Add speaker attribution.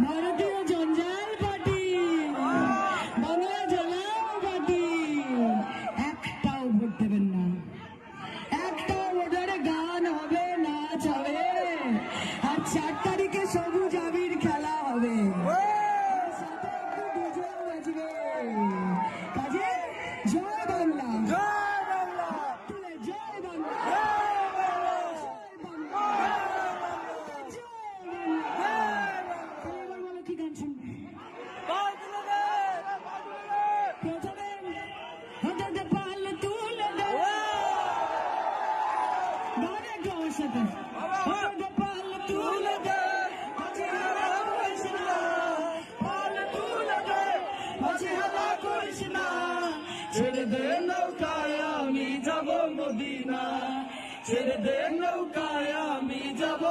Speaker 1: ভারতীয় জঞ্জাল পার্টি, বাংলা জ্বালাও পার্টি, একটাও ভোট দেবেন না, একটাও ভোটারে গান হবে, নাচ হবে, আর 4 তারিখে সবুজ আবির খেলা হবে, সাথে একটু ডিজেও বাজবে। কাজে জয় বাংলা, জয় বাংলা, জয় বাংলা, কি গান শুনবে? প্রথমে হঠাৎ পাল তুলে দে, গান একটু আমার সাথে, হঠাৎ পাল তুলে দে, মাঝে হারা করিস না, পাল তুলে দে, মাঝে হারা করিস না, ছেড়ে দে নৌকায় আমি যাব মদিনা, ছেড়ে দে নৌকায় আমি যাব।